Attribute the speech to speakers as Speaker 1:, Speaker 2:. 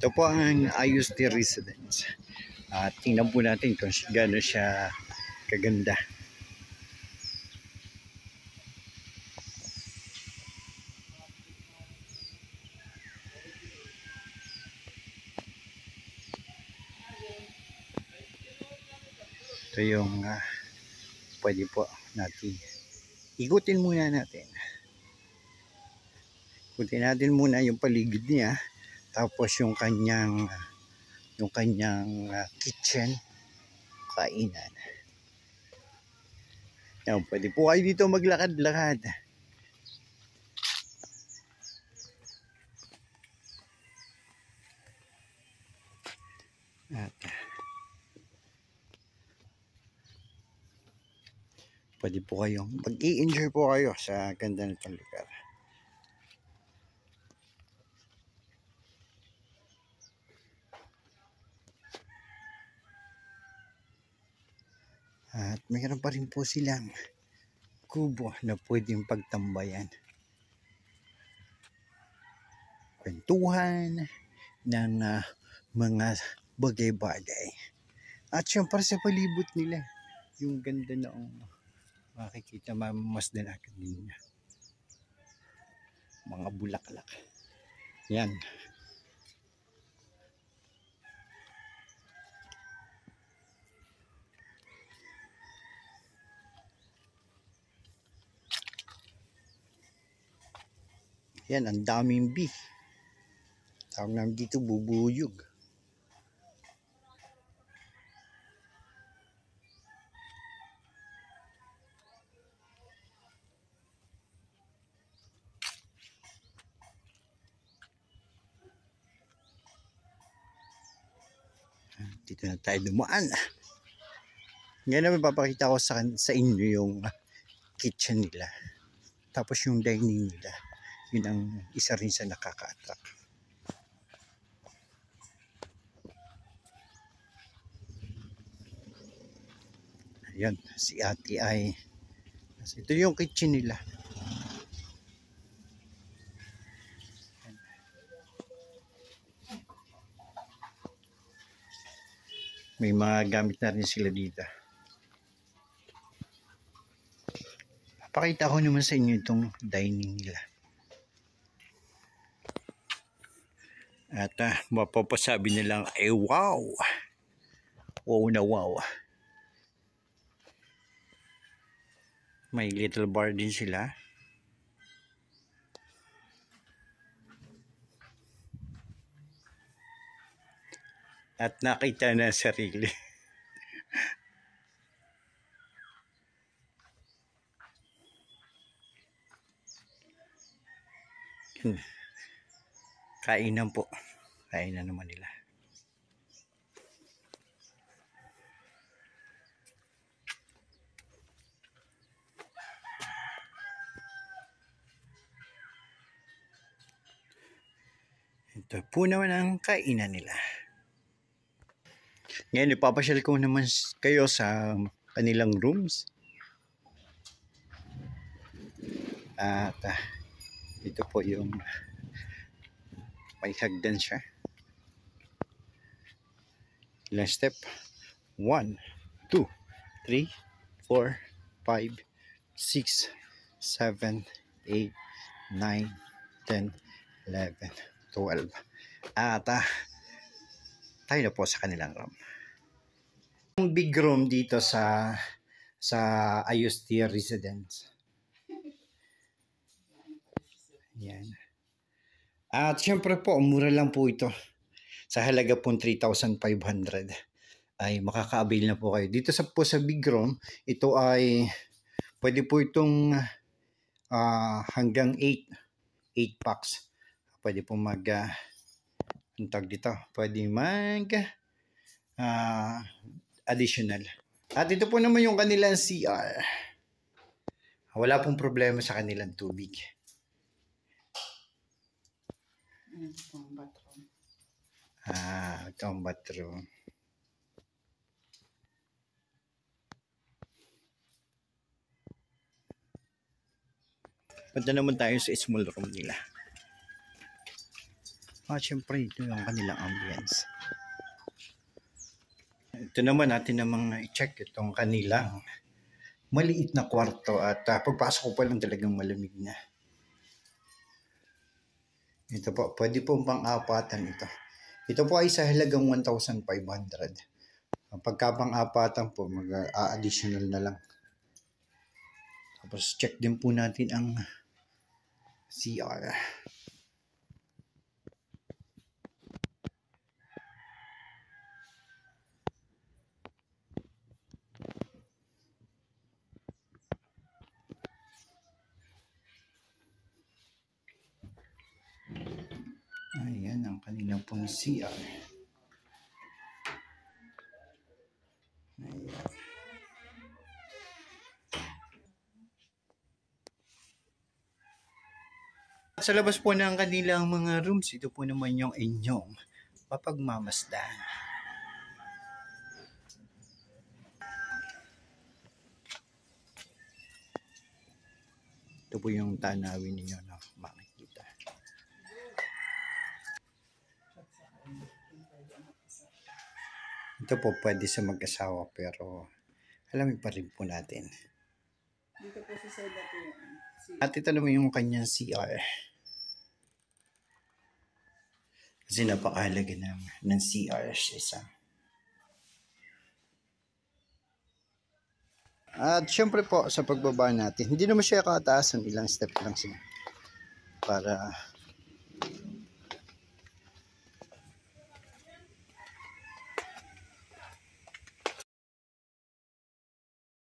Speaker 1: Ito po ang IUST residence. At tingnan po natin kung gaano siya kaganda. Ito yung pwede po natin ikutin muna natin. Ikutin natin muna yung paligid niya, tapos yung kanyang kitchen, kainan. Yan, pwede po kayo dito maglakad-lakad. At pwede po kayong mag-i-enjoy po kayo sa ganda nitong lugar. At mayroon pa rin po silang kubo na pwedeng pagtambayan. Kwentuhan ng mga bagay-bagay. At syempre sa palibot nila, yung ganda na makikita, mamasdan agad din niya. Mga bulaklak. Yan. Yan, ang daming bee. Tawag namin dito bubuyog. Dito na tayo dumaan. Ngayon naman papakita ko sa inyo yung kitchen nila. Tapos yung dining nila. Yun ang isa rin sa nakaka-attract. Ayan, si Ate ay. Ito yung kitchen nila. May mga gamit na rin sila dito. Papakita ko naman sa inyo itong dining nila. At mapapasabi nilang, wow! Wow na wow. May little bar din sila. At nakita na sarili. Kainan po. Kainan naman nila. Ito po naman ang kainan nila. Ngayon, ipapasyal ko naman kayo sa kanilang rooms. At ito po yung may hagdan siya. Ilang step? 1, 2, 3, 4, 5, 6, 7, 8, 9, 10, 11, 12. At tayo na po sa kanilang room. Ang big room dito sa IUST residence. Yan. At syempre po, mura lang po ito. Sa halaga po 3,500 ay makaka-avail na po kayo. Dito sa big room, ito ay pwede po itong hanggang 8 packs. Pwede po tag dito. Pwede additional. At ito po naman yung kanilang CR. Wala pong problema sa kanilang tubig. Ito ang bathroom. Punta naman tayo sa small room nila. At syempre ito yung kanilang ambience. Ito naman natin namang i-check itong kanilang maliit na kwarto at pagpasok ko pa lang talagang malamig na. Ito po, pwede po pang-apatan ito. Ito po ay sa halagang 1,500. Pagka pang-apatan po, mag-additional na lang. Tapos check din po natin ang CR. Ayan ang kanilang pong CR. Ayan. Sa labas po ng kanilang mga rooms, ito po naman yung inyong mapagmamasdan. Ito po yung tanawin ninyo na makikita. Ito po pwede sa mag-asawa pero alamin pa rin po natin.
Speaker 2: Dito po sa side natin yan.
Speaker 1: At ito naman yung kanyang CR. Kasi napakahalaga ng CR sa isa. At syempre po sa pagbaba natin, hindi naman siya kataasan, ilang step lang siya para